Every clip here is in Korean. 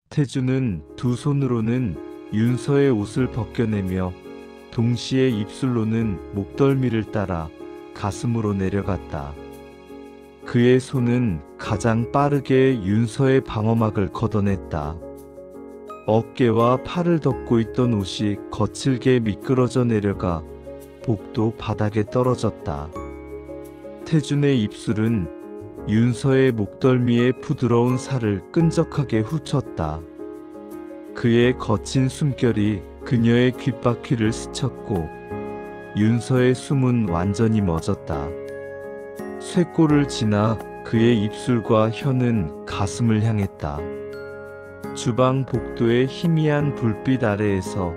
태주는 두 손으로는 윤서의 옷을 벗겨내며 동시에 입술로는 목덜미를 따라 가슴으로 내려갔다. 그의 손은 가장 빠르게 윤서의 방어막을 걷어냈다. 어깨와 팔을 덮고 있던 옷이 거칠게 미끄러져 내려가 복도 바닥에 떨어졌다. 태준의 입술은 윤서의 목덜미에 부드러운 살을 끈적하게 훑었다. 그의 거친 숨결이 그녀의 귓바퀴를 스쳤고 윤서의 숨은 완전히 멎었다. 쇄골을 지나 그의 입술과 혀는 가슴을 향했다. 주방 복도의 희미한 불빛 아래에서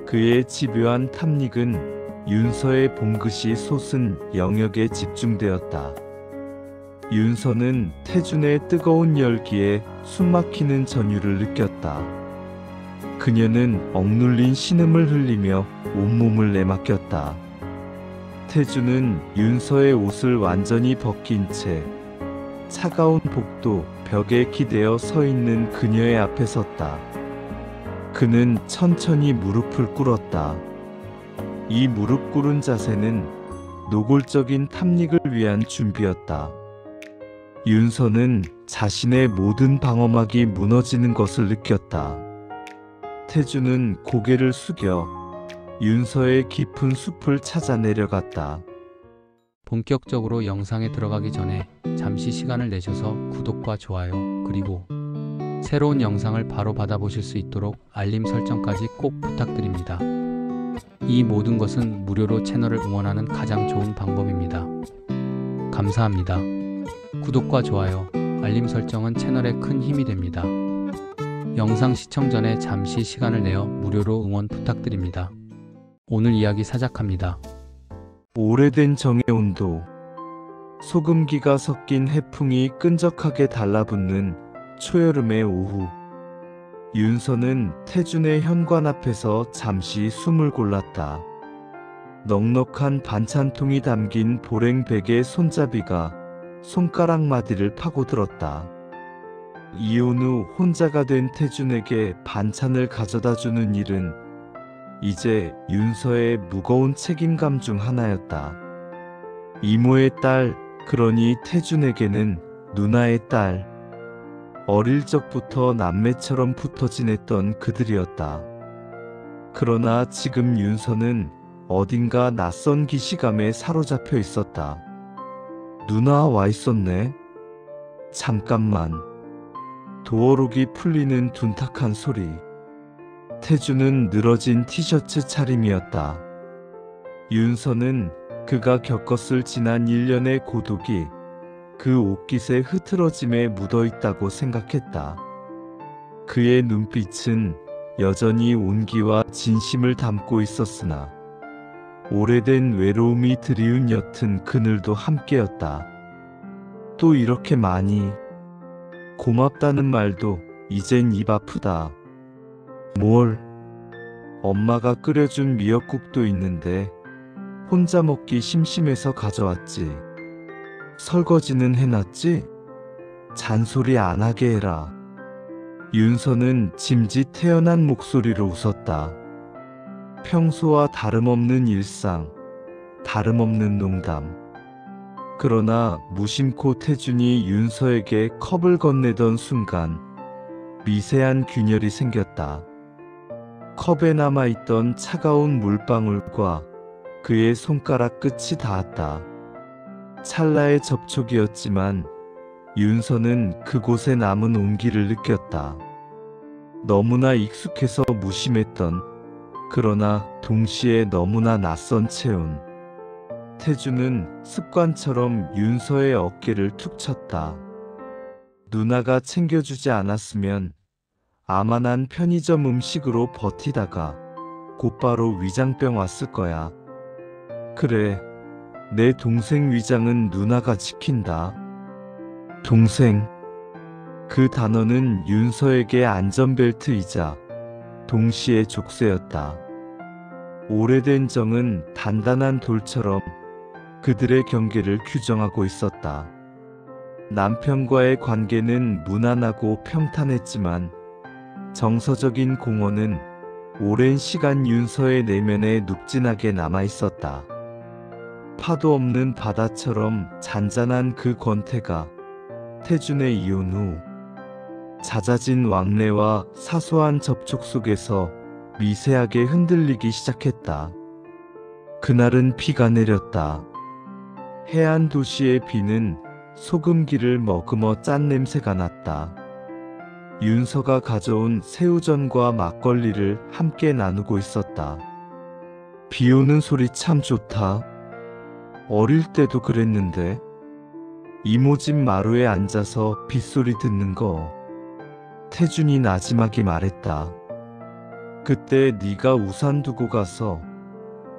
그의 집요한 탐닉은 윤서의 봉긋이 솟은 영역에 집중되었다. 윤서는 태준의 뜨거운 열기에 숨막히는 전율을 느꼈다. 그녀는 억눌린 신음을 흘리며 온몸을 내맡겼다. 태준은 윤서의 옷을 완전히 벗긴 채 차가운 복도 벽에 기대어 서 있는 그녀의 앞에 섰다. 그는 천천히 무릎을 꿇었다. 이 무릎 꿇은 자세는 노골적인 탐닉을 위한 준비였다. 윤서는 자신의 모든 방어막이 무너지는 것을 느꼈다. 태준은 고개를 숙여 윤서의 깊은 숲을 찾아 내려갔다. 본격적으로 영상에 들어가기 전에 잠시 시간을 내셔서 구독과 좋아요, 그리고 새로운 영상을 바로 받아보실 수 있도록 알림 설정까지 꼭 부탁드립니다. 이 모든 것은 무료로 채널을 응원하는 가장 좋은 방법입니다. 감사합니다. 구독과 좋아요, 알림 설정은 채널에 큰 힘이 됩니다. 영상 시청 전에 잠시 시간을 내어 무료로 응원 부탁드립니다. 오늘 이야기 시작합니다. 오래된 정의 온도. 소금기가 섞인 해풍이 끈적하게 달라붙는 초여름의 오후. 윤서는 태준의 현관 앞에서 잠시 숨을 골랐다. 넉넉한 반찬통이 담긴 보랭백의 손잡이가 손가락 마디를 파고들었다. 이혼 후 혼자가 된 태준에게 반찬을 가져다 주는 일은 이제 윤서의 무거운 책임감 중 하나였다. 이모의 딸, 그러니 태준에게는 누나의 딸. 어릴 적부터 남매처럼 붙어 지냈던 그들이었다. 그러나 지금 윤서는 어딘가 낯선 기시감에 사로잡혀 있었다. 누나 와 있었네. 잠깐만. 도어록이 풀리는 둔탁한 소리. 태준은 늘어진 티셔츠 차림이었다. 윤서는 그가 겪었을 지난 1년의 고독이 그 옷깃의 흐트러짐에 묻어있다고 생각했다. 그의 눈빛은 여전히 온기와 진심을 담고 있었으나 오래된 외로움이 드리운 옅은 그늘도 함께였다. 또 이렇게 많이. 고맙다는 말도 이젠 입 아프다. 뭘? 엄마가 끓여준 미역국도 있는데 혼자 먹기 심심해서 가져왔지. 설거지는 해놨지? 잔소리 안 하게 해라. 윤서는 짐짓 태연한 목소리로 웃었다. 평소와 다름없는 일상, 다름없는 농담. 그러나 무심코 태준이 윤서에게 컵을 건네던 순간 미세한 균열이 생겼다. 컵에 남아있던 차가운 물방울과 그의 손가락 끝이 닿았다. 찰나의 접촉이었지만 윤서는 그곳에 남은 온기를 느꼈다. 너무나 익숙해서 무심했던, 그러나 동시에 너무나 낯선 체온. 태준은 습관처럼 윤서의 어깨를 툭 쳤다. 누나가 챙겨주지 않았으면 아마 난 편의점 음식으로 버티다가 곧바로 위장병 왔을 거야. 그래, 내 동생 위장은 누나가 지킨다. 동생. 그 단어는 윤서에게 안전벨트이자 동시에 족쇄였다. 오래된 정은 단단한 돌처럼 그들의 경계를 규정하고 있었다. 남편과의 관계는 무난하고 평탄했지만 정서적인 공허는 오랜 시간 윤서의 내면에 눅진하게 남아 있었다. 파도 없는 바다처럼 잔잔한 그 권태가 태준의 이혼 후 잦아진 왕래와 사소한 접촉 속에서 미세하게 흔들리기 시작했다. 그날은 비가 내렸다. 해안 도시의 비는 소금기를 머금어 짠 냄새가 났다. 윤서가 가져온 새우전과 막걸리를 함께 나누고 있었다. 비 오는 소리 참 좋다. 어릴 때도 그랬는데. 이모 집 마루에 앉아서 빗소리 듣는 거. 태준이 나지막이 말했다. 그때 네가 우산 두고 가서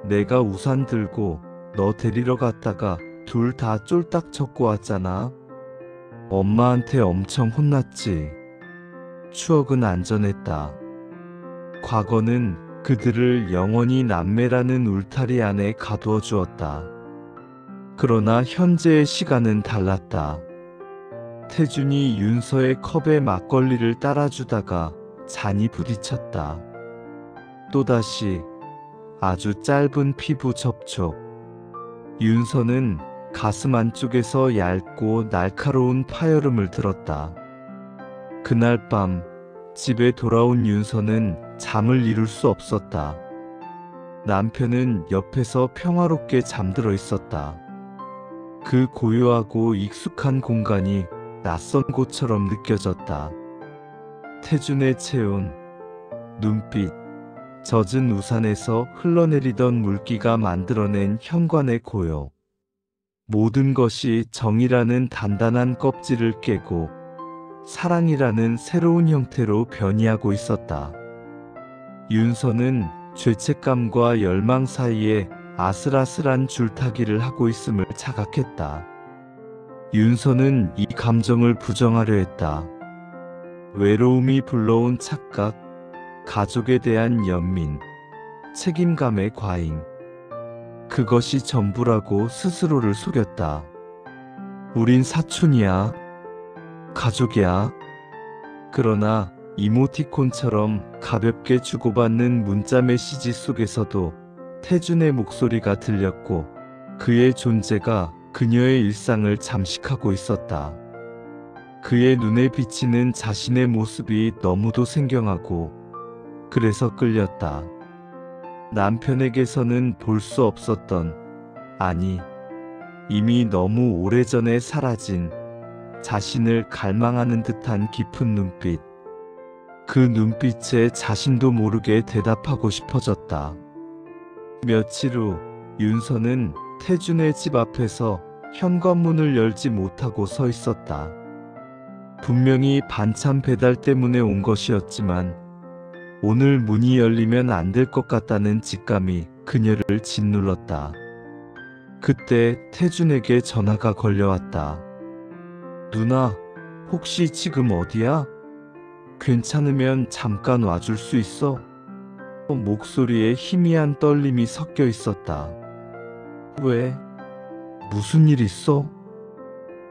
내가 우산 들고 너 데리러 갔다가 둘 다 쫄딱 젖고 왔잖아. 엄마한테 엄청 혼났지. 추억은 안전했다. 과거는 그들을 영원히 남매라는 울타리 안에 가두어 주었다. 그러나 현재의 시간은 달랐다. 태준이 윤서의 컵에 막걸리를 따라주다가 잔이 부딪혔다. 또다시 아주 짧은 피부 접촉. 윤서는 가슴 안쪽에서 얇고 날카로운 파열음을 들었다. 그날 밤 집에 돌아온 윤서는 잠을 이룰 수 없었다. 남편은 옆에서 평화롭게 잠들어 있었다. 그 고요하고 익숙한 공간이 낯선 곳처럼 느껴졌다. 태준의 체온, 눈빛, 젖은 우산에서 흘러내리던 물기가 만들어낸 현관의 고요. 모든 것이 정이라는 단단한 껍질을 깨고 사랑이라는 새로운 형태로 변이하고 있었다. 윤서는 죄책감과 열망 사이에 아슬아슬한 줄타기를 하고 있음을 자각했다. 윤서는 이 감정을 부정하려 했다. 외로움이 불러온 착각, 가족에 대한 연민, 책임감의 과잉. 그것이 전부라고 스스로를 속였다. 우린 사촌이야. 가족이야. 그러나 이모티콘처럼 가볍게 주고받는 문자 메시지 속에서도 태준의 목소리가 들렸고 그의 존재가 그녀의 일상을 잠식하고 있었다. 그의 눈에 비치는 자신의 모습이 너무도 생경하고 그래서 끌렸다. 남편에게서는 볼 수 없었던, 아니, 이미 너무 오래전에 사라진 자신을 갈망하는 듯한 깊은 눈빛. 그 눈빛에 자신도 모르게 대답하고 싶어졌다. 며칠 후 윤서는 태준의 집 앞에서 현관문을 열지 못하고 서 있었다. 분명히 반찬 배달 때문에 온 것이었지만 오늘 문이 열리면 안 될 것 같다는 직감이 그녀를 짓눌렀다. 그때 태준에게 전화가 걸려왔다. 누나, 혹시 지금 어디야? 괜찮으면 잠깐 와줄 수 있어? 목소리에 희미한 떨림이 섞여 있었다. 왜? 무슨 일 있어?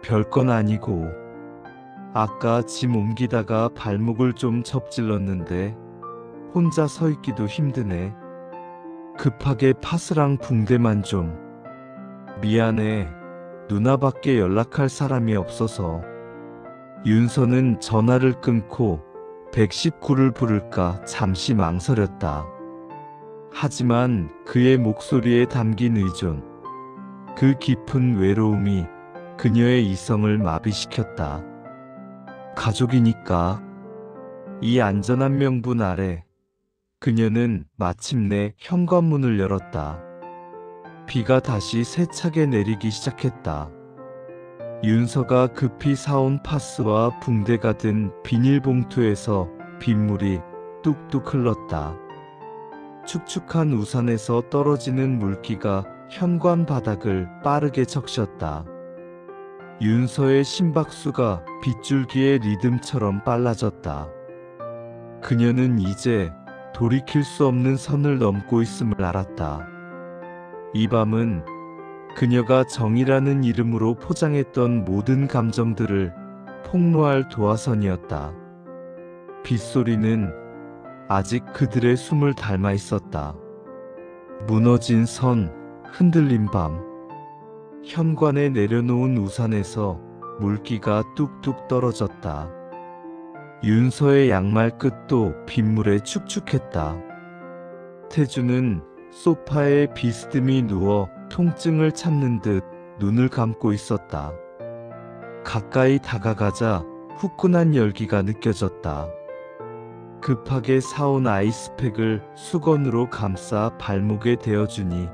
별건 아니고. 아까 짐 옮기다가 발목을 좀 접질렀는데 혼자 서 있기도 힘드네. 급하게 파스랑 붕대만 좀. 미안해. 누나밖에 연락할 사람이 없어서. 윤서는 전화를 끊고 119를 부를까 잠시 망설였다. 하지만 그의 목소리에 담긴 의존, 그 깊은 외로움이 그녀의 이성을 마비시켰다. 가족이니까. 이 안전한 명분 아래 그녀는 마침내 현관문을 열었다. 비가 다시 세차게 내리기 시작했다. 윤서가 급히 사온 파스와 붕대가 든 비닐봉투에서 빗물이 뚝뚝 흘렀다. 축축한 우산에서 떨어지는 물기가 현관 바닥을 빠르게 적셨다. 윤서의 심박수가 빗줄기의 리듬처럼 빨라졌다. 그녀는 이제 돌이킬 수 없는 선을 넘고 있음을 알았다. 이 밤은 그녀가 정이라는 이름으로 포장했던 모든 감정들을 폭로할 도화선이었다. 빗소리는 아직 그들의 숨을 닮아 있었다. 무너진 선, 흔들린 밤. 현관에 내려놓은 우산에서 물기가 뚝뚝 떨어졌다. 윤서의 양말 끝도 빗물에 축축했다. 태주는 소파에 비스듬히 누워 통증을 참는 듯 눈을 감고 있었다. 가까이 다가가자 후끈한 열기가 느껴졌다. 급하게 사온 아이스팩을 수건으로 감싸 발목에 대어주니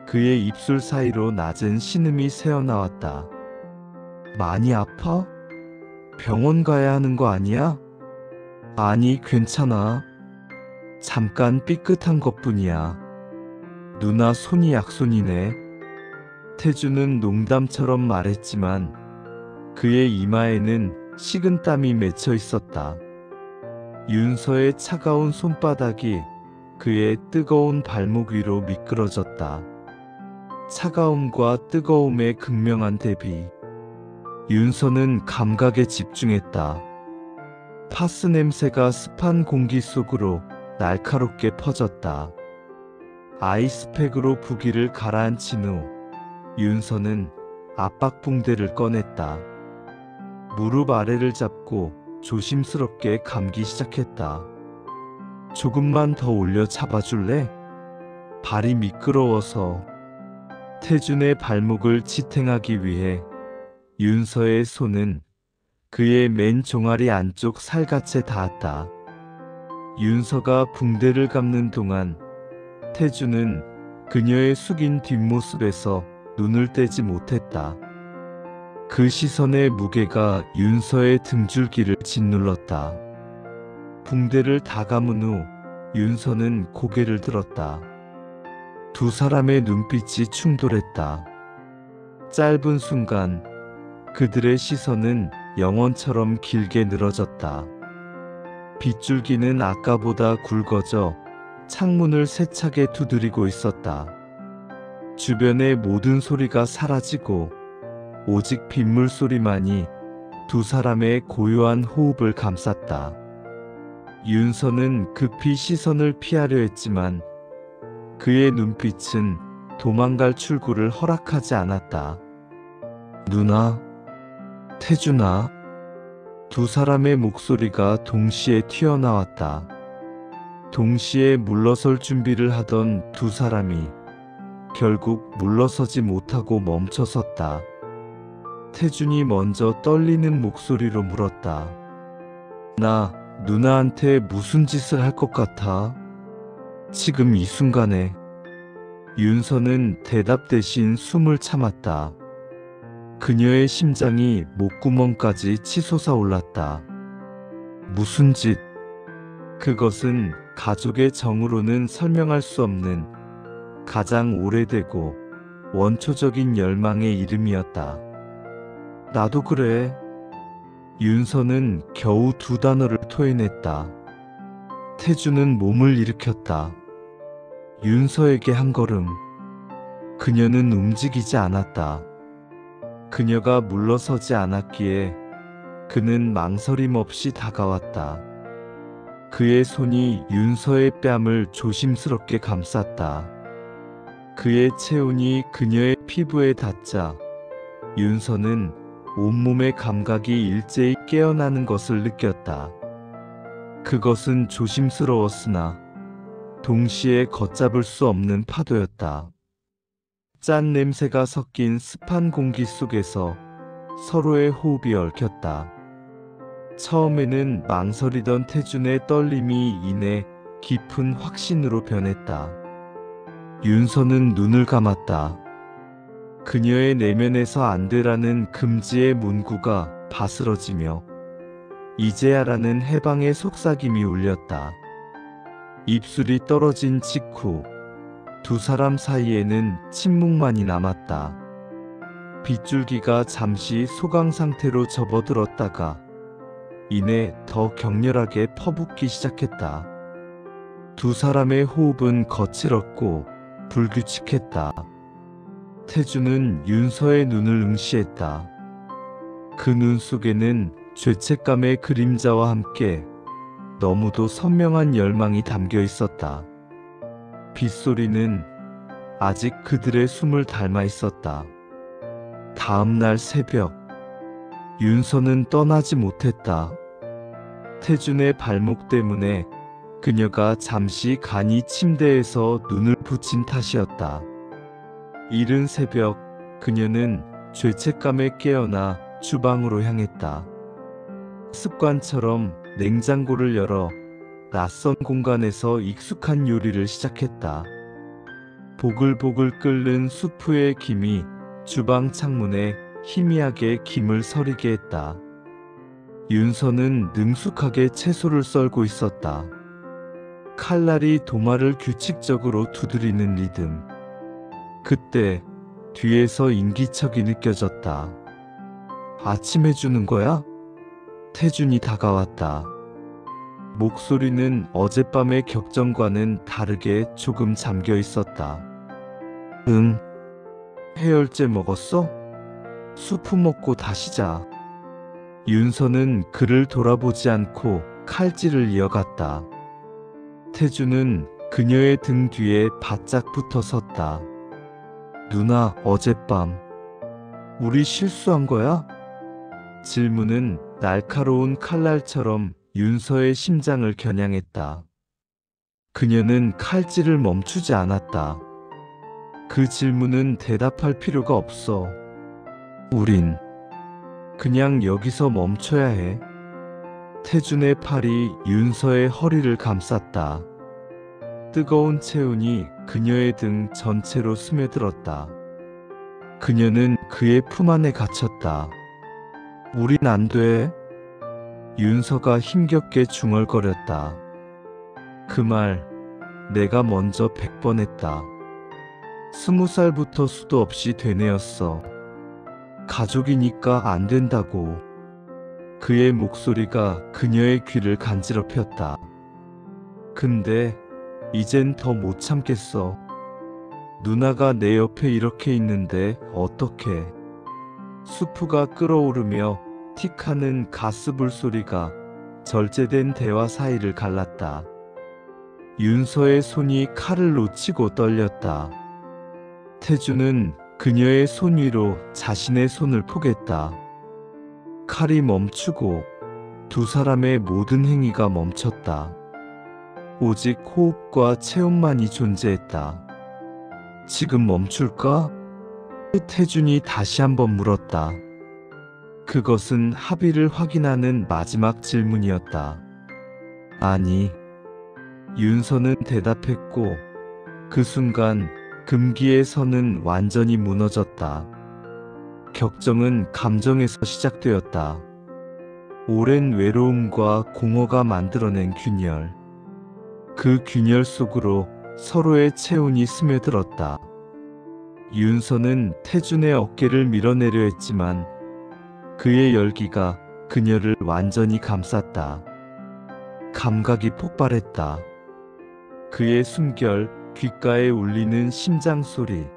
그의 입술 사이로 낮은 신음이 새어나왔다. 많이 아파? 병원 가야 하는 거 아니야? 아니, 괜찮아. 잠깐 삐끗한 것뿐이야. 누나 손이 약손이네. 태주는 농담처럼 말했지만 그의 이마에는 식은땀이 맺혀 있었다. 윤서의 차가운 손바닥이 그의 뜨거운 발목 위로 미끄러졌다. 차가움과 뜨거움의 극명한 대비. 윤서는 감각에 집중했다. 파스 냄새가 습한 공기 속으로 날카롭게 퍼졌다. 아이스팩으로 부기를 가라앉힌 후 윤서는 압박 붕대를 꺼냈다. 무릎 아래를 잡고 조심스럽게 감기 시작했다. 조금만 더 올려 잡아줄래? 발이 미끄러워서. 태준의 발목을 지탱하기 위해 윤서의 손은 그의 맨 종아리 안쪽 살갗에 닿았다. 윤서가 붕대를 감는 동안 태준은 그녀의 숙인 뒷모습에서 눈을 떼지 못했다. 그 시선의 무게가 윤서의 등줄기를 짓눌렀다. 붕대를 다 감은 후 윤서는 고개를 들었다. 두 사람의 눈빛이 충돌했다. 짧은 순간 그들의 시선은 영원처럼 길게 늘어졌다. 빗줄기는 아까보다 굵어져 창문을 세차게 두드리고 있었다. 주변의 모든 소리가 사라지고 오직 빗물 소리만이 두 사람의 고요한 호흡을 감쌌다. 윤서는 급히 시선을 피하려 했지만 그의 눈빛은 도망갈 출구를 허락하지 않았다. 누나, 태준아. 두 사람의 목소리가 동시에 튀어나왔다. 동시에 물러설 준비를 하던 두 사람이 결국 물러서지 못하고 멈춰섰다. 태준이 먼저 떨리는 목소리로 물었다. 나 누나한테 무슨 짓을 할 것 같아? 지금 이 순간에. 윤서는 대답 대신 숨을 참았다. 그녀의 심장이 목구멍까지 치솟아 올랐다. 무슨 짓? 그것은 가족의 정으로는 설명할 수 없는 가장 오래되고 원초적인 열망의 이름이었다. 나도 그래. 윤서는 겨우 두 단어를 토해냈다. 태주는 몸을 일으켰다. 윤서에게 한 걸음. 그녀는 움직이지 않았다. 그녀가 물러서지 않았기에 그는 망설임 없이 다가왔다. 그의 손이 윤서의 뺨을 조심스럽게 감쌌다. 그의 체온이 그녀의 피부에 닿자 윤서는 온몸의 감각이 일제히 깨어나는 것을 느꼈다. 그것은 조심스러웠으나 동시에 걷잡을 수 없는 파도였다. 짠 냄새가 섞인 습한 공기 속에서 서로의 호흡이 얽혔다. 처음에는 망설이던 태준의 떨림이 이내 깊은 확신으로 변했다. 윤서는 눈을 감았다. 그녀의 내면에서 안 되라는 금지의 문구가 바스러지며 이제야라는 해방의 속삭임이 울렸다. 입술이 떨어진 직후 두 사람 사이에는 침묵만이 남았다. 빗줄기가 잠시 소강 상태로 접어들었다가 이내 더 격렬하게 퍼붓기 시작했다. 두 사람의 호흡은 거칠었고 불규칙했다. 태주는 윤서의 눈을 응시했다. 그 눈 속에는 죄책감의 그림자와 함께 너무도 선명한 열망이 담겨 있었다. 빗소리는 아직 그들의 숨을 닮아 있었다. 다음 날 새벽, 윤서는 떠나지 못했다. 태준의 발목 때문에 그녀가 잠시 간이 침대에서 눈을 붙인 탓이었다. 이른 새벽, 그녀는 죄책감에 깨어나 주방으로 향했다. 습관처럼 냉장고를 열어 낯선 공간에서 익숙한 요리를 시작했다. 보글보글 끓는 수프의 김이 주방 창문에 희미하게 김을 서리게 했다. 윤서는 능숙하게 채소를 썰고 있었다. 칼날이 도마를 규칙적으로 두드리는 리듬. 그때 뒤에서 인기척이 느껴졌다. 아침 해주는 거야? 태준이 다가왔다. 목소리는 어젯밤의 격정과는 다르게 조금 잠겨 있었다. 응. 해열제 먹었어? 수프 먹고 다시 자. 윤서는 그를 돌아보지 않고 칼질을 이어갔다. 태준은 그녀의 등 뒤에 바짝 붙어 섰다. 누나, 어젯밤 우리 실수한 거야? 질문은 날카로운 칼날처럼 윤서의 심장을 겨냥했다. 그녀는 칼질을 멈추지 않았다. 그 질문은 대답할 필요가 없어. 우린 그냥 여기서 멈춰야 해. 태준의 팔이 윤서의 허리를 감쌌다. 뜨거운 체온이 그녀의 등 전체로 스며들었다. 그녀는 그의 품 안에 갇혔다. 우린 안 돼. 윤서가 힘겹게 중얼거렸다. 그 말 내가 먼저 100번 했다. 20살부터 수도 없이 되뇌었어. 가족이니까 안 된다고. 그의 목소리가 그녀의 귀를 간지럽혔다. 근데 이젠 더 못 참겠어. 누나가 내 옆에 이렇게 있는데 어떡해. 수프가 끓어오르며 틱하는 가스불 소리가 절제된 대화 사이를 갈랐다. 윤서의 손이 칼을 놓치고 떨렸다. 태준은 그녀의 손 위로 자신의 손을 포겠다. 칼이 멈추고 두 사람의 모든 행위가 멈췄다. 오직 호흡과 체온만이 존재했다. 지금 멈출까? 태준이 다시 한번 물었다. 그것은 합의를 확인하는 마지막 질문이었다. 아니. 윤서는 대답했고 그 순간 금기의 선은 완전히 무너졌다. 격정은 감정에서 시작되었다. 오랜 외로움과 공허가 만들어낸 균열. 그 균열 속으로 서로의 체온이 스며들었다. 윤서는 태준의 어깨를 밀어내려 했지만 그의 열기가 그녀를 완전히 감쌌다. 감각이 폭발했다. 그의 숨결, 귓가에 울리는 심장 소리,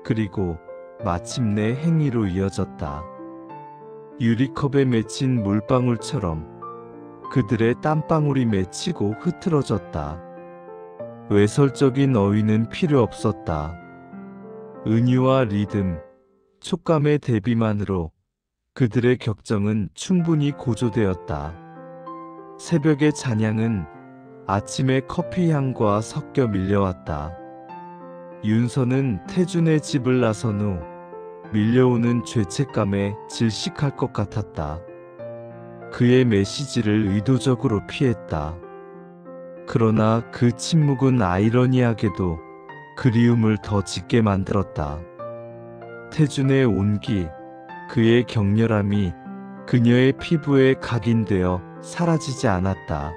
그리고 마침내 행위로 이어졌다. 유리컵에 맺힌 물방울처럼 그들의 땀방울이 맺히고 흐트러졌다. 외설적인 어휘는 필요 없었다. 은유와 리듬, 촉감의 대비만으로 그들의 격정은 충분히 고조되었다. 새벽의 찬양은 아침의 커피 향과 섞여 밀려왔다. 윤서는 태준의 집을 나선 후 밀려오는 죄책감에 질식할 것 같았다. 그의 메시지를 의도적으로 피했다. 그러나 그 침묵은 아이러니하게도 그리움을 더 짙게 만들었다. 태준의 온기, 그의 격렬함이 그녀의 피부에 각인되어 사라지지 않았다.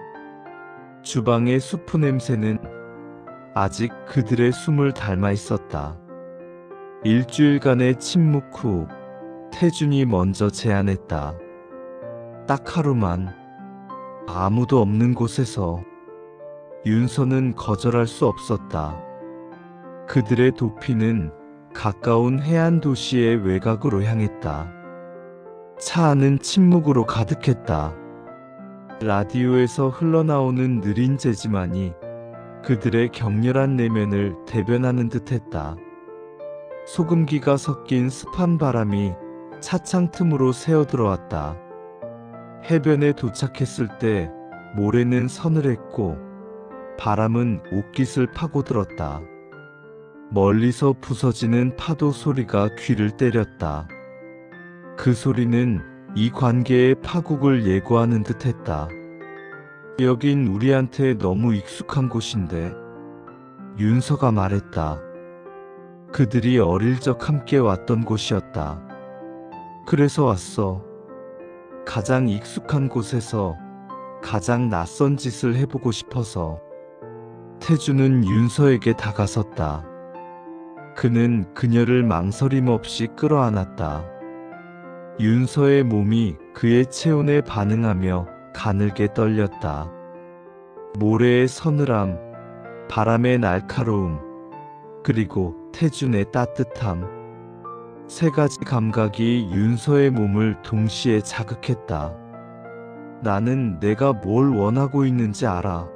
주방의 수프 냄새는 아직 그들의 숨을 닮아 있었다. 일주일간의 침묵 후 태준이 먼저 제안했다. 딱 하루만. 아무도 없는 곳에서. 윤서는 거절할 수 없었다. 그들의 도피는 가까운 해안 도시의 외곽으로 향했다. 차 안은 침묵으로 가득했다. 라디오에서 흘러나오는 느린 재지만이 그들의 격렬한 내면을 대변하는 듯했다. 소금기가 섞인 습한 바람이 차창 틈으로 새어들어왔다. 해변에 도착했을 때 모래는 서늘했고 바람은 옷깃을 파고들었다. 멀리서 부서지는 파도 소리가 귀를 때렸다. 그 소리는 이 관계의 파국을 예고하는 듯했다. 여긴 우리한테 너무 익숙한 곳인데, 윤서가 말했다. 그들이 어릴 적 함께 왔던 곳이었다. 그래서 왔어. 가장 익숙한 곳에서 가장 낯선 짓을 해보고 싶어서. 태주는 윤서에게 다가섰다. 그는 그녀를 망설임 없이 끌어안았다. 윤서의 몸이 그의 체온에 반응하며 가늘게 떨렸다. 모래의 서늘함, 바람의 날카로움, 그리고 태준의 따뜻함. 세 가지 감각이 윤서의 몸을 동시에 자극했다. 나는 내가 뭘 원하고 있는지 알아.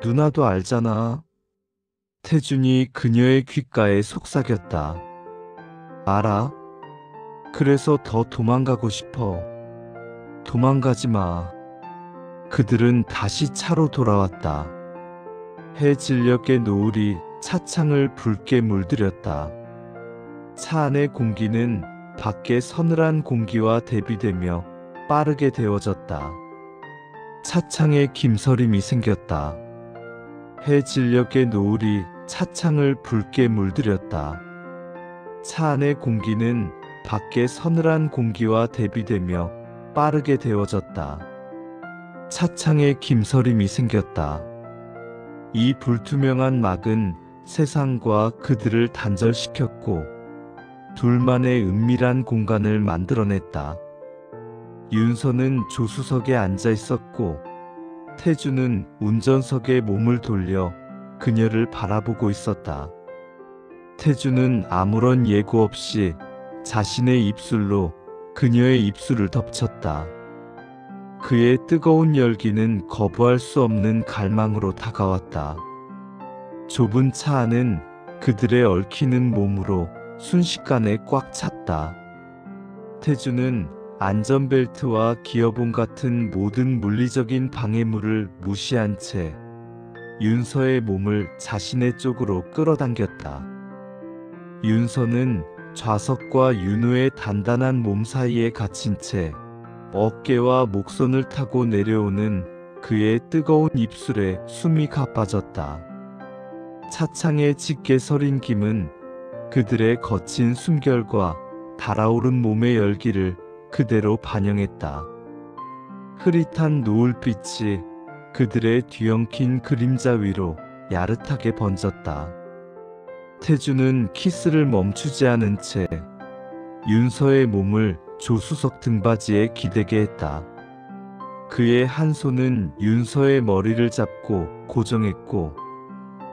누나도 알잖아. 태준이 그녀의 귓가에 속삭였다. 알아? 그래서 더 도망가고 싶어. 도망가지 마. 그들은 다시 차로 돌아왔다. 해 진녘의 노을이 차창을 붉게 물들였다. 차 안의 공기는 밖의 서늘한 공기와 대비되며 빠르게 데워졌다. 차창에 김서림이 생겼다. 해 진녘의 노을이 차창을 붉게 물들였다. 차 안의 공기는 밖의 서늘한 공기와 대비되며 빠르게 데워졌다. 차창에 김서림이 생겼다. 이 불투명한 막은 세상과 그들을 단절시켰고 둘만의 은밀한 공간을 만들어냈다. 윤서는 조수석에 앉아 있었고 태주는 운전석에 몸을 돌려 그녀를 바라보고 있었다. 태주는 아무런 예고 없이 자신의 입술로 그녀의 입술을 덮쳤다. 그의 뜨거운 열기는 거부할 수 없는 갈망으로 다가왔다. 좁은 차 안은 그들의 얽히는 몸으로 순식간에 꽉 찼다. 태주는 안전벨트와 기어봉 같은 모든 물리적인 방해물을 무시한 채 윤서의 몸을 자신의 쪽으로 끌어당겼다. 윤서는 좌석과 윤호의 단단한 몸 사이에 갇힌 채 어깨와 목선을 타고 내려오는 그의 뜨거운 입술에 숨이 가빠졌다. 차창에 짙게 서린 김은 그들의 거친 숨결과 달아오른 몸의 열기를 그대로 반영했다. 흐릿한 노을빛이 그들의 뒤엉킨 그림자 위로 야릇하게 번졌다. 태주는 키스를 멈추지 않은 채 윤서의 몸을 조수석 등받이에 기대게 했다. 그의 한 손은 윤서의 머리를 잡고 고정했고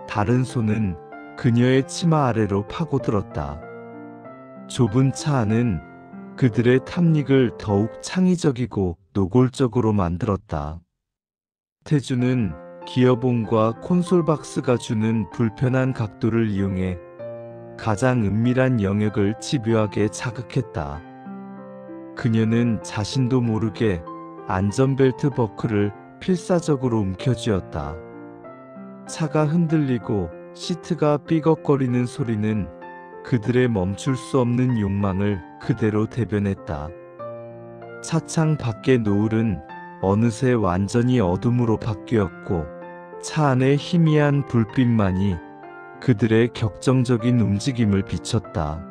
다른 손은 그녀의 치마 아래로 파고들었다. 좁은 차 안은 그들의 탐닉을 더욱 창의적이고 노골적으로 만들었다. 태주는 기어봉과 콘솔 박스가 주는 불편한 각도를 이용해 가장 은밀한 영역을 집요하게 자극했다. 그녀는 자신도 모르게 안전벨트 버클을 필사적으로 움켜쥐었다. 차가 흔들리고 시트가 삐걱거리는 소리는 그들의 멈출 수 없는 욕망을 그대로 대변했다. 차창 밖의 노을은 어느새 완전히 어둠으로 바뀌었고 차 안의 희미한 불빛만이 그들의 격정적인 움직임을 비췄다.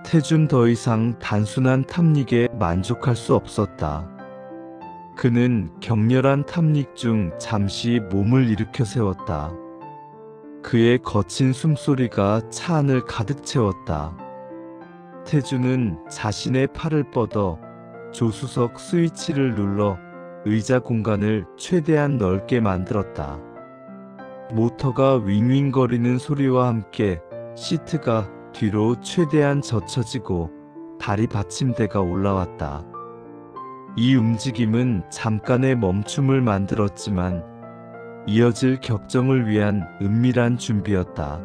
태준 더 이상 단순한 탐닉에 만족할 수 없었다. 그는 격렬한 탐닉 중 잠시 몸을 일으켜 세웠다. 그의 거친 숨소리가 차 안을 가득 채웠다. 태주는 자신의 팔을 뻗어 조수석 스위치를 눌러 의자 공간을 최대한 넓게 만들었다. 모터가 윙윙거리는 소리와 함께 시트가 뒤로 최대한 젖혀지고 다리 받침대가 올라왔다. 이 움직임은 잠깐의 멈춤을 만들었지만 이어질 격정을 위한 은밀한 준비였다.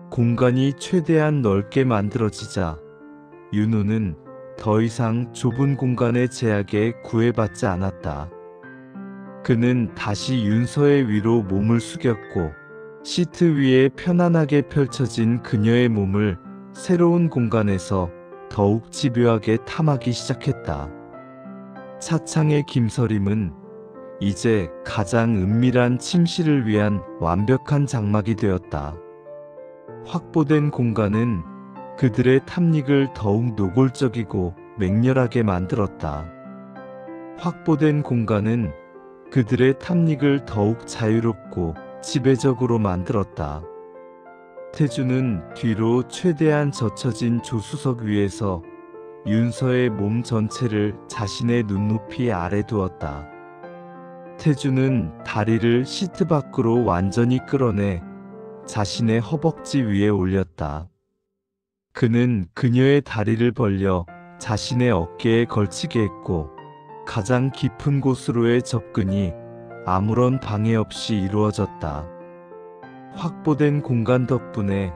공간이 최대한 넓게 만들어지자 윤호는 더 이상 좁은 공간의 제약에 구애받지 않았다. 그는 다시 윤서의 위로 몸을 숙였고 시트 위에 편안하게 펼쳐진 그녀의 몸을 새로운 공간에서 더욱 집요하게 탐하기 시작했다. 차창의 김서림은 이제 가장 은밀한 침실을 위한 완벽한 장막이 되었다. 확보된 공간은 그들의 탐닉을 더욱 노골적이고 맹렬하게 만들었다. 확보된 공간은 그들의 탐닉을 더욱 자유롭고 지배적으로 만들었다. 태주는 뒤로 최대한 젖혀진 조수석 위에서 윤서의 몸 전체를 자신의 눈높이 아래 두었다. 태주는 다리를 시트 밖으로 완전히 끌어내 자신의 허벅지 위에 올렸다. 그는 그녀의 다리를 벌려 자신의 어깨에 걸치게 했고 가장 깊은 곳으로의 접근이 아무런 방해 없이 이루어졌다. 확보된 공간 덕분에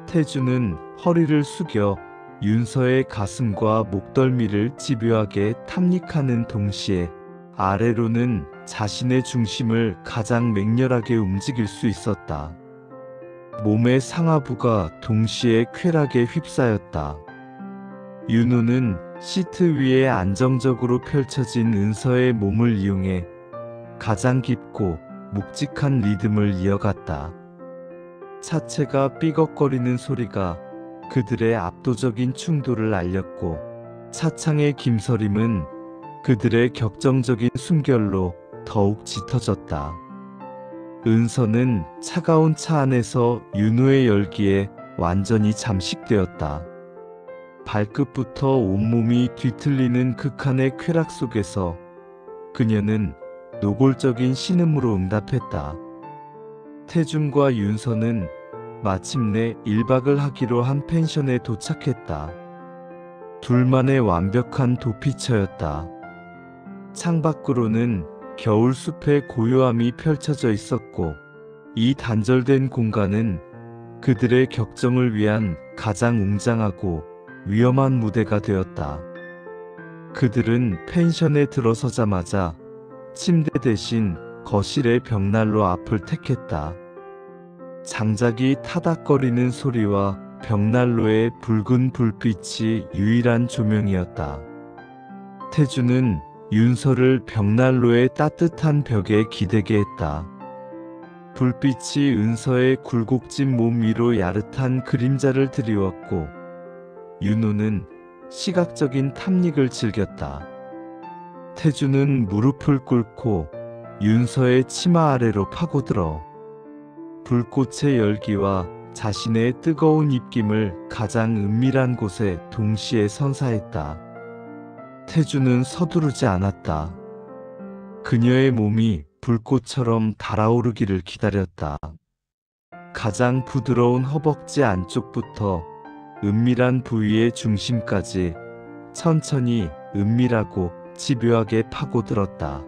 태주는 허리를 숙여 윤서의 가슴과 목덜미를 집요하게 탐닉하는 동시에 아래로는 자신의 중심을 가장 맹렬하게 움직일 수 있었다. 몸의 상하부가 동시에 쾌락에 휩싸였다. 윤호는 시트 위에 안정적으로 펼쳐진 은서의 몸을 이용해 가장 깊고 묵직한 리듬을 이어갔다. 차체가 삐걱거리는 소리가 그들의 압도적인 충돌을 알렸고 차창의 김서림은 그들의 격정적인 숨결로 더욱 짙어졌다. 은서는 차가운 차 안에서 윤호의 열기에 완전히 잠식되었다. 발끝부터 온몸이 뒤틀리는 극한의 쾌락 속에서 그녀는 노골적인 신음으로 응답했다. 태준과 윤서는 마침내 1박을 하기로 한 펜션에 도착했다. 둘만의 완벽한 도피처였다. 창밖으로는 겨울 숲의 고요함이 펼쳐져 있었고 이 단절된 공간은 그들의 격정을 위한 가장 웅장하고 위험한 무대가 되었다. 그들은 펜션에 들어서자마자 침대 대신 거실의 벽난로 앞을 택했다. 장작이 타닥거리는 소리와 벽난로의 붉은 불빛이 유일한 조명이었다. 태주는 윤서를 벽난로의 따뜻한 벽에 기대게 했다. 불빛이 은서의 굴곡진 몸 위로 야릇한 그림자를 드리웠고 윤호는 시각적인 탐닉을 즐겼다. 태주는 무릎을 꿇고 윤서의 치마 아래로 파고들어 불꽃의 열기와 자신의 뜨거운 입김을 가장 은밀한 곳에 동시에 선사했다. 태주는 서두르지 않았다. 그녀의 몸이 불꽃처럼 달아오르기를 기다렸다. 가장 부드러운 허벅지 안쪽부터 은밀한 부위의 중심까지 천천히 은밀하고 집요하게 파고들었다.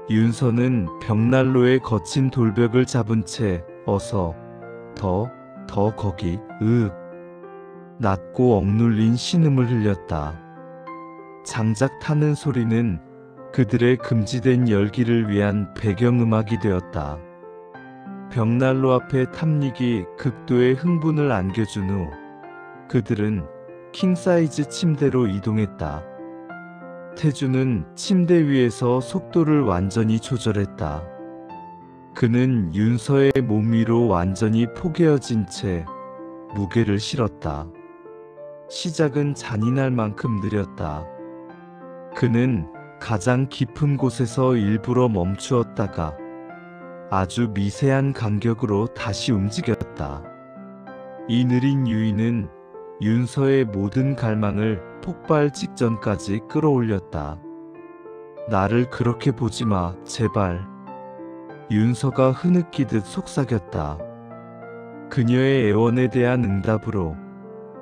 윤서는 벽난로의 거친 돌벽을 잡은 채 어서 더 거기 낮고 억눌린 신음을 흘렸다. 장작 타는 소리는 그들의 금지된 열기를 위한 배경음악이 되었다. 벽난로 앞에 탐닉이 극도의 흥분을 안겨준 후 그들은 킹사이즈 침대로 이동했다. 태주는 침대 위에서 속도를 완전히 조절했다. 그는 윤서의 몸 위로 완전히 포개어진 채 무게를 실었다. 시작은 잔인할 만큼 느렸다. 그는 가장 깊은 곳에서 일부러 멈추었다가 아주 미세한 간격으로 다시 움직였다. 이 느린 유인은 윤서의 모든 갈망을 폭발 직전까지 끌어올렸다. 나를 그렇게 보지 마, 제발. 윤서가 흐느끼듯 속삭였다. 그녀의 애원에 대한 응답으로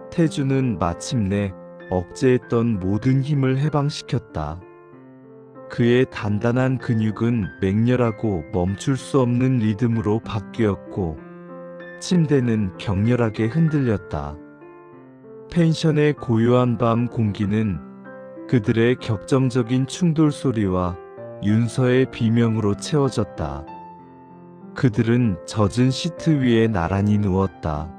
태주는 마침내 억제했던 모든 힘을 해방시켰다. 그의 단단한 근육은 맹렬하고 멈출 수 없는 리듬으로 바뀌었고 침대는 격렬하게 흔들렸다. 펜션의 고요한 밤 공기는 그들의 격정적인 충돌 소리와 윤서의 비명으로 채워졌다. 그들은 젖은 시트 위에 나란히 누웠다.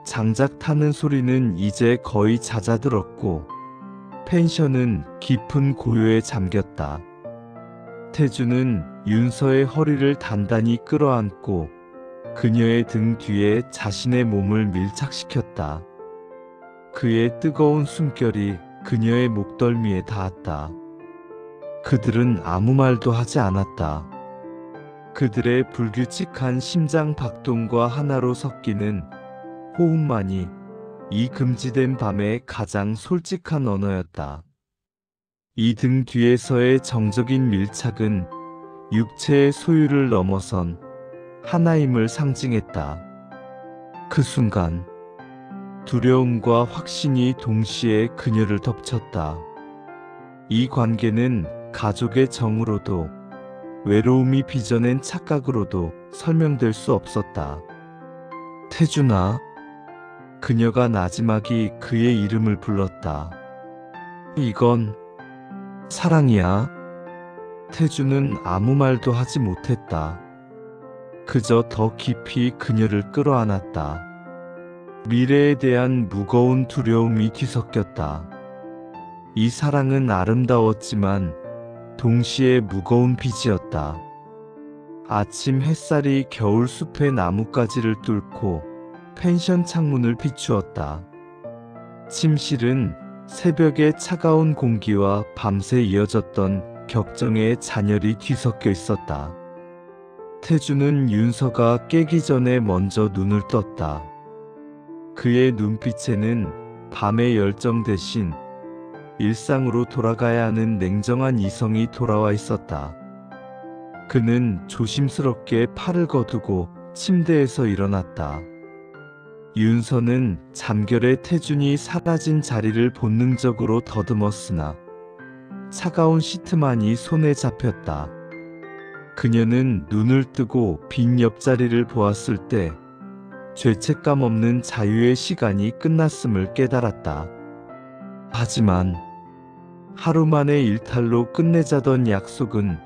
장작 타는 소리는 이제 거의 잦아들었고 펜션은 깊은 고요에 잠겼다. 태주는 윤서의 허리를 단단히 끌어안고 그녀의 등 뒤에 자신의 몸을 밀착시켰다. 그의 뜨거운 숨결이 그녀의 목덜미에 닿았다. 그들은 아무 말도 하지 않았다. 그들의 불규칙한 심장 박동과 하나로 섞이는 호흡만이 이 금지된 밤의 가장 솔직한 언어였다. 이 등 뒤에서의 정적인 밀착은 육체의 소유를 넘어선 하나임을 상징했다. 그 순간 두려움과 확신이 동시에 그녀를 덮쳤다. 이 관계는 가족의 정으로도 외로움이 빚어낸 착각으로도 설명될 수 없었다. 태준아. 그녀가 나지막이 그의 이름을 불렀다. 이건 사랑이야. 태준은 아무 말도 하지 못했다. 그저 더 깊이 그녀를 끌어안았다. 미래에 대한 무거운 두려움이 뒤섞였다. 이 사랑은 아름다웠지만 동시에 무거운 빚이었다. 아침 햇살이 겨울 숲의 나뭇가지를 뚫고 펜션 창문을 비추었다. 침실은 새벽의 차가운 공기와 밤새 이어졌던 격정의 잔열이 뒤섞여 있었다. 태주는 윤서가 깨기 전에 먼저 눈을 떴다. 그의 눈빛에는 밤의 열정 대신 일상으로 돌아가야 하는 냉정한 이성이 돌아와 있었다. 그는 조심스럽게 팔을 거두고 침대에서 일어났다. 윤서는 잠결에 태준이 사라진 자리를 본능적으로 더듬었으나 차가운 시트만이 손에 잡혔다. 그녀는 눈을 뜨고 빈 옆자리를 보았을 때 죄책감 없는 자유의 시간이 끝났음을 깨달았다. 하지만 하루 만에 일탈로 끝내자던 약속은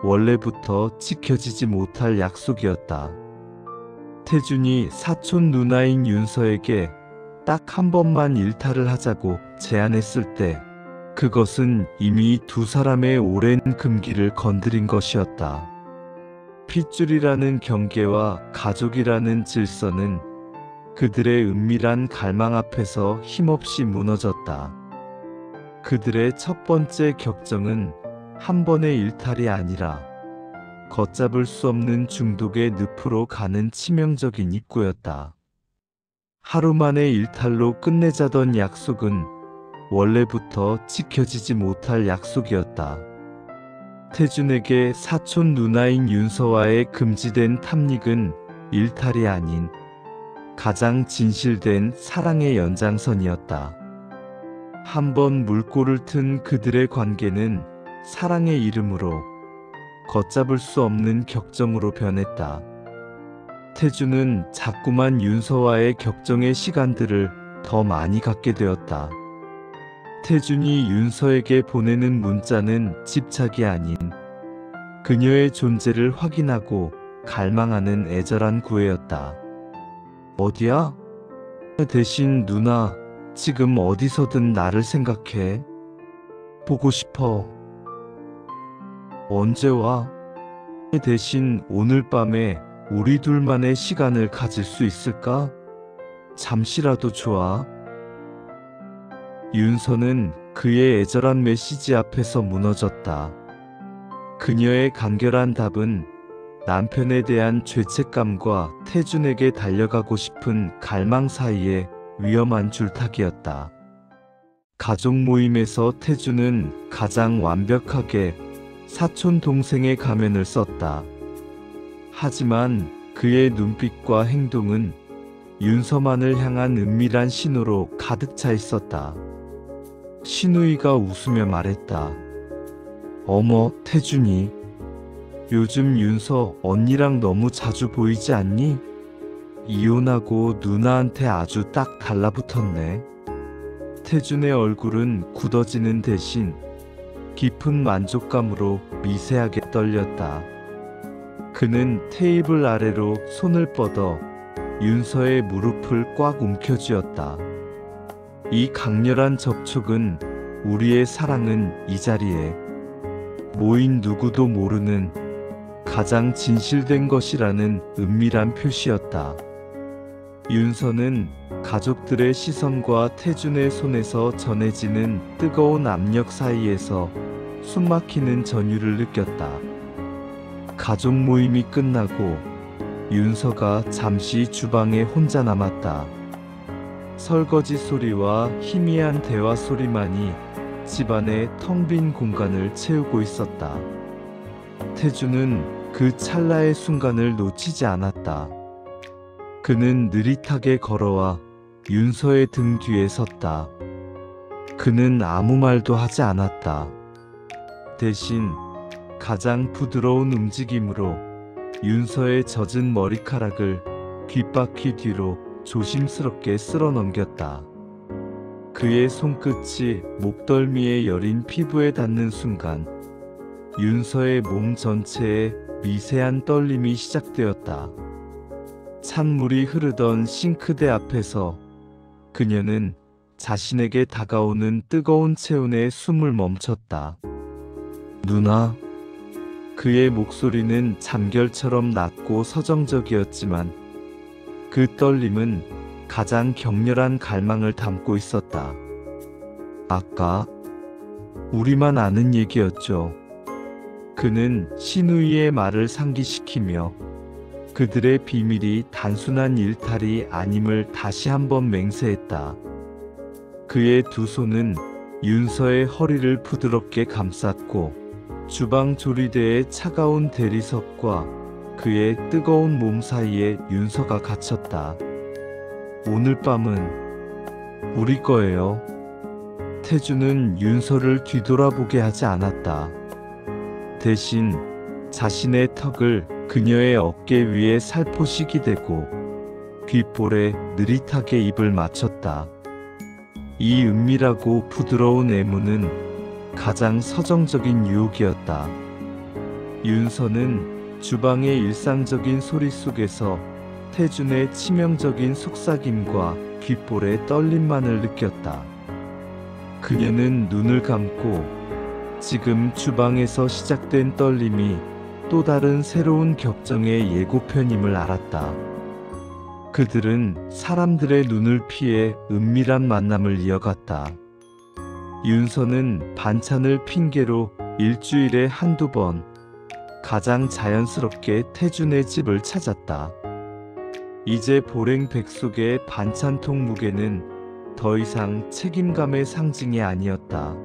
원래부터 지켜지지 못할 약속이었다. 태준이 사촌 누나인 윤서에게 딱 한 번만 일탈을 하자고 제안했을 때 그것은 이미 두 사람의 오랜 금기를 건드린 것이었다. 핏줄이라는 경계와 가족이라는 질서는 그들의 은밀한 갈망 앞에서 힘없이 무너졌다. 그들의 첫 번째 격정은 한 번의 일탈이 아니라 걷잡을 수 없는 중독의 늪으로 가는 치명적인 입구였다. 하루 만에 일탈로 끝내자던 약속은 원래부터 지켜지지 못할 약속이었다. 태준에게 사촌 누나인 윤서와의 금지된 탐닉은 일탈이 아닌 가장 진실된 사랑의 연장선이었다. 한 번 물꼬를 튼 그들의 관계는 사랑의 이름으로 걷잡을 수 없는 격정으로 변했다. 태준은 자꾸만 윤서와의 격정의 시간들을 더 많이 갖게 되었다. 태준이 윤서에게 보내는 문자는 집착이 아닌 그녀의 존재를 확인하고 갈망하는 애절한 구애였다. 어디야? 대신 누나, 지금 어디서든 나를 생각해. 보고 싶어. 언제 와? 대신 오늘 밤에 우리 둘만의 시간을 가질 수 있을까? 잠시라도 좋아. 윤서는 그의 애절한 메시지 앞에서 무너졌다. 그녀의 간결한 답은 남편에 대한 죄책감과 태준에게 달려가고 싶은 갈망 사이의 위험한 줄타기였다. 가족 모임에서 태준은 가장 완벽하게 사촌 동생의 가면을 썼다. 하지만 그의 눈빛과 행동은 윤서만을 향한 은밀한 신호로 가득 차 있었다. 신우이가 웃으며 말했다. 어머, 태준이. 요즘 윤서 언니랑 너무 자주 보이지 않니? 이혼하고 누나한테 아주 딱 달라붙었네. 태준의 얼굴은 굳어지는 대신 깊은 만족감으로 미세하게 떨렸다. 그는 테이블 아래로 손을 뻗어 윤서의 무릎을 꽉 움켜쥐었다. 이 강렬한 접촉은 우리의 사랑은 이 자리에 모인 누구도 모르는 가장 진실된 것이라는 은밀한 표시였다. 윤서는 가족들의 시선과 태준의 손에서 전해지는 뜨거운 압력 사이에서 숨막히는 전율을 느꼈다. 가족 모임이 끝나고 윤서가 잠시 주방에 혼자 남았다. 설거지 소리와 희미한 대화 소리만이 집안의 텅 빈 공간을 채우고 있었다. 태준은 그 찰나의 순간을 놓치지 않았다. 그는 느릿하게 걸어와 윤서의 등 뒤에 섰다. 그는 아무 말도 하지 않았다. 대신 가장 부드러운 움직임으로 윤서의 젖은 머리카락을 귓바퀴 뒤로 조심스럽게 쓸어 넘겼다. 그의 손끝이 목덜미의 여린 피부에 닿는 순간 윤서의 몸 전체에 미세한 떨림이 시작되었다. 찬물이 흐르던 싱크대 앞에서 그녀는 자신에게 다가오는 뜨거운 체온에 숨을 멈췄다. 누나. 그의 목소리는 잠결처럼 낮고 서정적이었지만 그 떨림은 가장 격렬한 갈망을 담고 있었다. 아까 우리만 아는 얘기였죠. 그는 신우이의 말을 상기시키며 그들의 비밀이 단순한 일탈이 아님을 다시 한번 맹세했다. 그의 두 손은 윤서의 허리를 부드럽게 감쌌고 주방 조리대의 차가운 대리석과 그의 뜨거운 몸 사이에 윤서가 갇혔다. 오늘 밤은 우리 거예요. 태준은 윤서를 뒤돌아보게 하지 않았다. 대신 자신의 턱을 그녀의 어깨 위에 살포시 대고 귓볼에 느릿하게 입을 맞췄다. 이 은밀하고 부드러운 애무는 가장 서정적인 유혹이었다. 윤서는 주방의 일상적인 소리 속에서 태준의 치명적인 속삭임과 귓볼의 떨림만을 느꼈다. 그녀는 눈을 감고 지금 주방에서 시작된 떨림이 또 다른 새로운 격정의 예고편임을 알았다. 그들은 사람들의 눈을 피해 은밀한 만남을 이어갔다. 윤서는 반찬을 핑계로 일주일에 한두 번 가장 자연스럽게 태준의 집을 찾았다. 이제 보랭백숙의 반찬통 무게는 더 이상 책임감의 상징이 아니었다.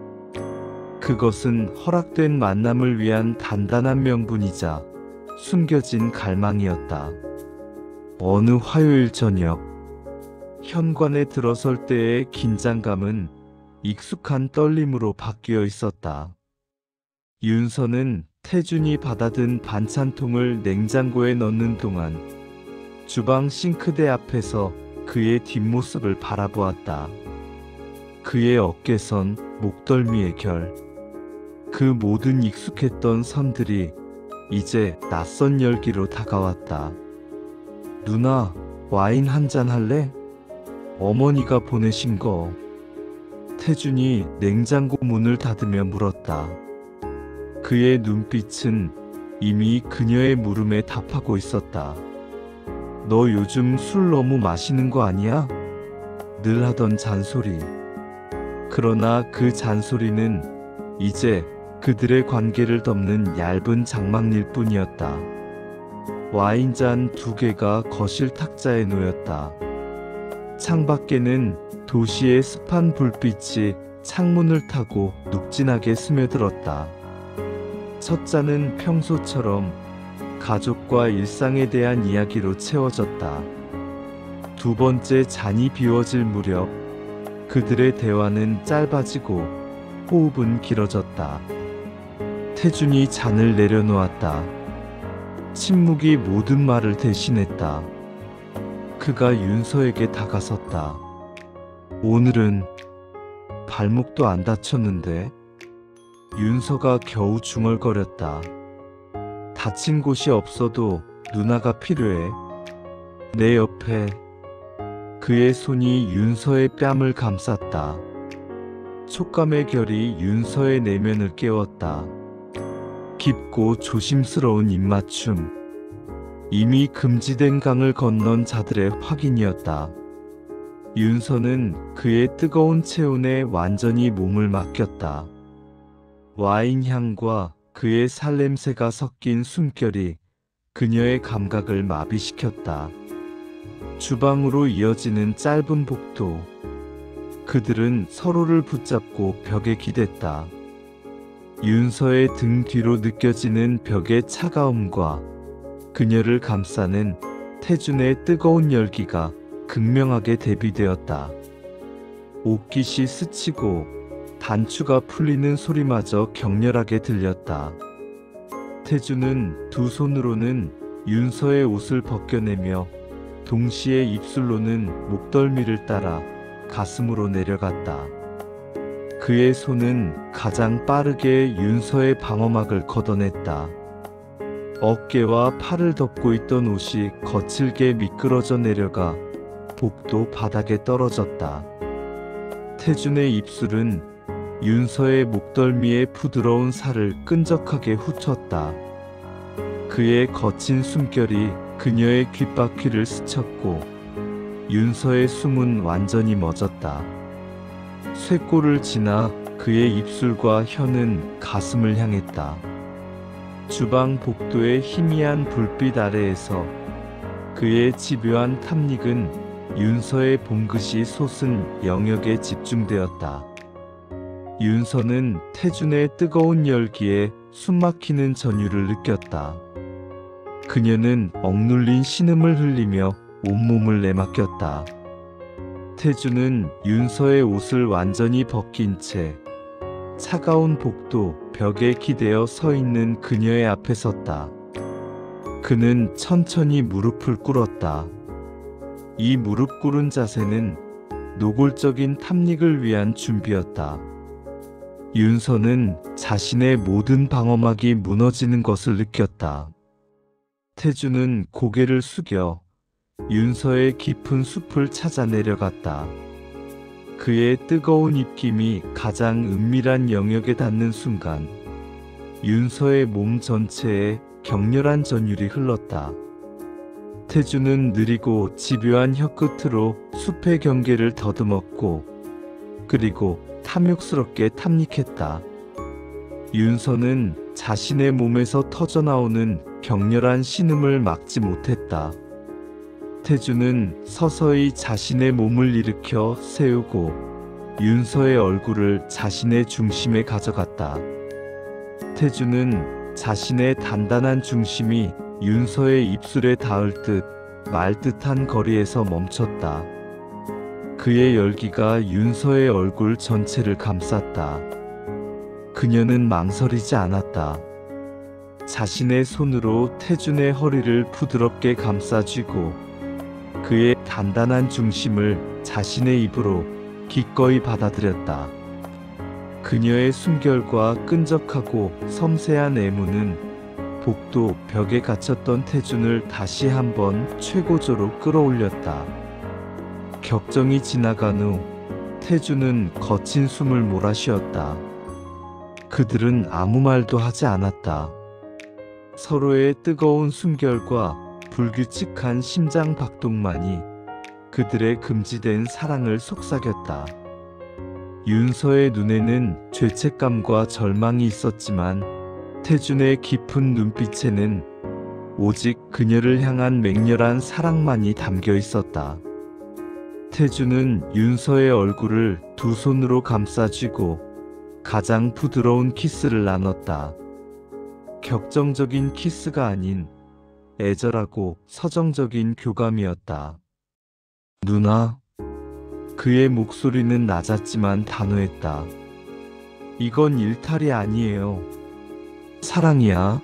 그것은 허락된 만남을 위한 단단한 명분이자 숨겨진 갈망이었다. 어느 화요일 저녁, 현관에 들어설 때의 긴장감은 익숙한 떨림으로 바뀌어 있었다. 윤서는 태준이 받아든 반찬통을 냉장고에 넣는 동안 주방 싱크대 앞에서 그의 뒷모습을 바라보았다. 그의 어깨선, 목덜미의 결, 그 모든 익숙했던 선들이 이제 낯선 열기로 다가왔다. 누나, 와인 한잔 할래? 어머니가 보내신 거. 태준이 냉장고 문을 닫으며 물었다. 그의 눈빛은 이미 그녀의 물음에 답하고 있었다. 너 요즘 술 너무 마시는 거 아니야? 늘 하던 잔소리. 그러나 그 잔소리는 이제 그들의 관계를 덮는 얇은 장막일 뿐이었다. 와인잔 2개가 거실 탁자에 놓였다. 창밖에는 도시의 습한 불빛이 창문을 타고 눅진하게 스며들었다. 첫 잔은 평소처럼 가족과 일상에 대한 이야기로 채워졌다. 두 번째 잔이 비워질 무렵 그들의 대화는 짧아지고 호흡은 길어졌다. 태준이 잔을 내려놓았다. 침묵이 모든 말을 대신했다. 그가 윤서에게 다가섰다. 오늘은 발목도 안 다쳤는데? 윤서가 겨우 중얼거렸다. 다친 곳이 없어도 누나가 필요해. 내 옆에. 그의 손이 윤서의 뺨을 감쌌다. 촉감의 결이 윤서의 내면을 깨웠다. 깊고 조심스러운 입맞춤. 이미 금지된 강을 건넌 자들의 확인이었다. 윤서는 그의 뜨거운 체온에 완전히 몸을 맡겼다. 와인 향과 그의 살냄새가 섞인 숨결이 그녀의 감각을 마비시켰다. 주방으로 이어지는 짧은 복도. 그들은 서로를 붙잡고 벽에 기댔다. 윤서의 등 뒤로 느껴지는 벽의 차가움과 그녀를 감싸는 태준의 뜨거운 열기가 극명하게 대비되었다. 옷깃이 스치고 단추가 풀리는 소리마저 격렬하게 들렸다. 태준은 두 손으로는 윤서의 옷을 벗겨내며 동시에 입술로는 목덜미를 따라 가슴으로 내려갔다. 그의 손은 가장 빠르게 윤서의 방어막을 걷어냈다. 어깨와 팔을 덮고 있던 옷이 거칠게 미끄러져 내려가 복도 바닥에 떨어졌다. 태준의 입술은 윤서의 목덜미의 부드러운 살을 끈적하게 훑었다. 그의 거친 숨결이 그녀의 귓바퀴를 스쳤고 윤서의 숨은 완전히 멎었다. 쇄골을 지나 그의 입술과 혀는 가슴을 향했다. 주방 복도의 희미한 불빛 아래에서 그의 집요한 탐닉은 윤서의 봉긋이 솟은 영역에 집중되었다. 윤서는 태준의 뜨거운 열기에 숨막히는 전율을 느꼈다. 그녀는 억눌린 신음을 흘리며 온몸을 내맡겼다. 태준은 윤서의 옷을 완전히 벗긴 채 차가운 복도 벽에 기대어 서 있는 그녀의 앞에 섰다. 그는 천천히 무릎을 꿇었다. 이 무릎 꿇은 자세는 노골적인 탐닉을 위한 준비였다. 윤서는 자신의 모든 방어막이 무너지는 것을 느꼈다. 태준은 고개를 숙여 윤서의 깊은 숲을 찾아 내려갔다. 그의 뜨거운 입김이 가장 은밀한 영역에 닿는 순간 윤서의 몸 전체에 격렬한 전율이 흘렀다. 태준은 느리고 집요한 혀끝으로 숲의 경계를 더듬었고 그리고 탐욕스럽게 탐닉했다. 윤서는 자신의 몸에서 터져나오는 격렬한 신음을 막지 못했다. 태준은 서서히 자신의 몸을 일으켜 세우고 윤서의 얼굴을 자신의 중심에 가져갔다. 태준은 자신의 단단한 중심이 윤서의 입술에 닿을 듯 말 듯한 거리에서 멈췄다. 그의 열기가 윤서의 얼굴 전체를 감쌌다. 그녀는 망설이지 않았다. 자신의 손으로 태준의 허리를 부드럽게 감싸쥐고 그의 단단한 중심을 자신의 입으로 기꺼이 받아들였다. 그녀의 숨결과 끈적하고 섬세한 애무는 복도 벽에 갇혔던 태준을 다시 한번 최고조로 끌어올렸다. 격정이 지나간 후 태준은 거친 숨을 몰아쉬었다. 그들은 아무 말도 하지 않았다. 서로의 뜨거운 숨결과 불규칙한 심장 박동만이 그들의 금지된 사랑을 속삭였다. 윤서의 눈에는 죄책감과 절망이 있었지만 태준의 깊은 눈빛에는 오직 그녀를 향한 맹렬한 사랑만이 담겨 있었다. 태준은 윤서의 얼굴을 두 손으로 감싸쥐고 가장 부드러운 키스를 나눴다. 격정적인 키스가 아닌 애절하고 서정적인 교감이었다. 누나, 그의 목소리는 낮았지만 단호했다. 이건 일탈이 아니에요. 사랑이야.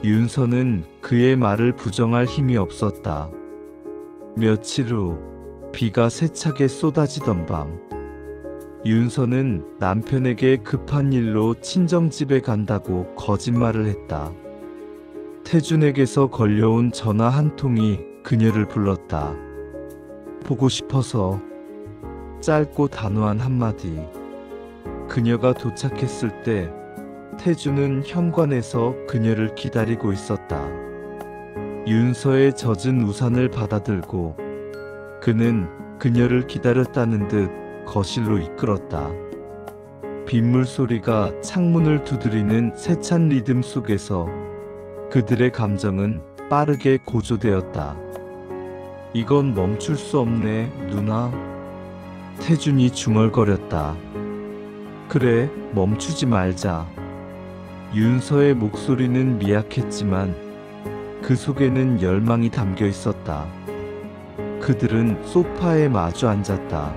윤서는 그의 말을 부정할 힘이 없었다. 며칠 후 비가 세차게 쏟아지던 밤, 윤서는 남편에게 급한 일로 친정집에 간다고 거짓말을 했다. 태준에게서 걸려온 전화 한 통이 그녀를 불렀다. 보고 싶어서. 짧고 단호한 한마디. 그녀가 도착했을 때 태준은 현관에서 그녀를 기다리고 있었다. 윤서의 젖은 우산을 받아들고 그는 그녀를 기다렸다는 듯 거실로 이끌었다. 빗물 소리가 창문을 두드리는 세찬 리듬 속에서 그들의 감정은 빠르게 고조되었다. 이건 멈출 수 없네, 누나. 태준이 중얼거렸다. 그래, 멈추지 말자. 윤서의 목소리는 미약했지만 그 속에는 열망이 담겨 있었다. 그들은 소파에 마주 앉았다.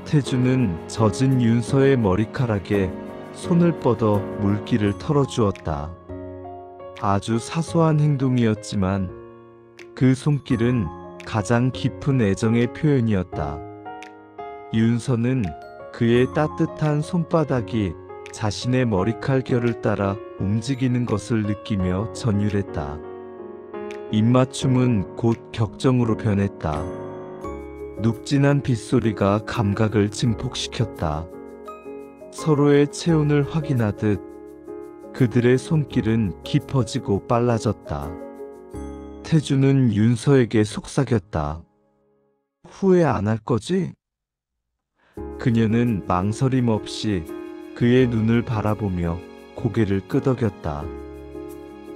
태준은 젖은 윤서의 머리카락에 손을 뻗어 물기를 털어주었다. 아주 사소한 행동이었지만 그 손길은 가장 깊은 애정의 표현이었다. 윤서는 그의 따뜻한 손바닥이 자신의 머리칼결을 따라 움직이는 것을 느끼며 전율했다. 입맞춤은 곧 격정으로 변했다. 눅진한 빗소리가 감각을 증폭시켰다. 서로의 체온을 확인하듯 그들의 손길은 깊어지고 빨라졌다. 태준은 윤서에게 속삭였다. 후회 안 할 거지? 그녀는 망설임 없이 그의 눈을 바라보며 고개를 끄덕였다.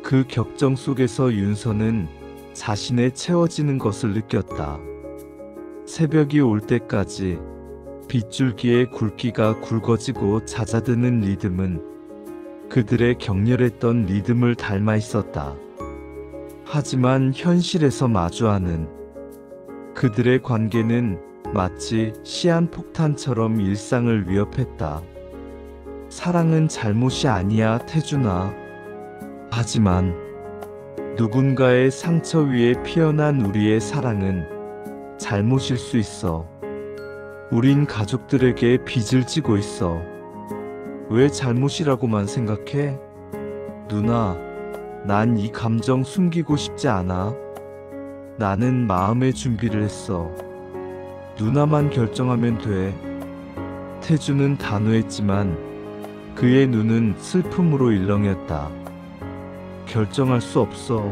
그 격정 속에서 윤서는 자신의 채워지는 것을 느꼈다. 새벽이 올 때까지 빗줄기의 굵기가 굵어지고 잦아드는 리듬은 그들의 격렬했던 리듬을 닮아 있었다. 하지만 현실에서 마주하는 그들의 관계는 마치 시한폭탄처럼 일상을 위협했다. 사랑은 잘못이 아니야, 태준아. 하지만 누군가의 상처 위에 피어난 우리의 사랑은 잘못일 수 있어. 우린 가족들에게 빚을 지고 있어. 왜 잘못이라고만 생각해? 누나, 난 이 감정 숨기고 싶지 않아. 나는 마음의 준비를 했어. 누나만 결정하면 돼. 태준은 단호했지만 그의 눈은 슬픔으로 일렁였다. 결정할 수 없어.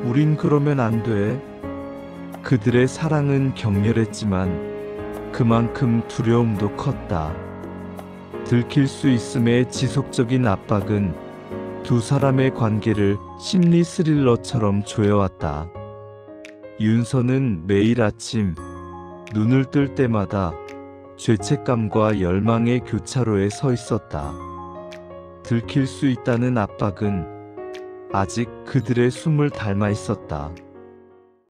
우린 그러면 안 돼. 그들의 사랑은 격렬했지만 그만큼 두려움도 컸다. 들킬 수 있음의 지속적인 압박은 두 사람의 관계를 심리 스릴러처럼 조여왔다. 윤서는 매일 아침 눈을 뜰 때마다 죄책감과 열망의 교차로에 서 있었다. 들킬 수 있다는 압박은 아직 그들의 숨을 닮아 있었다.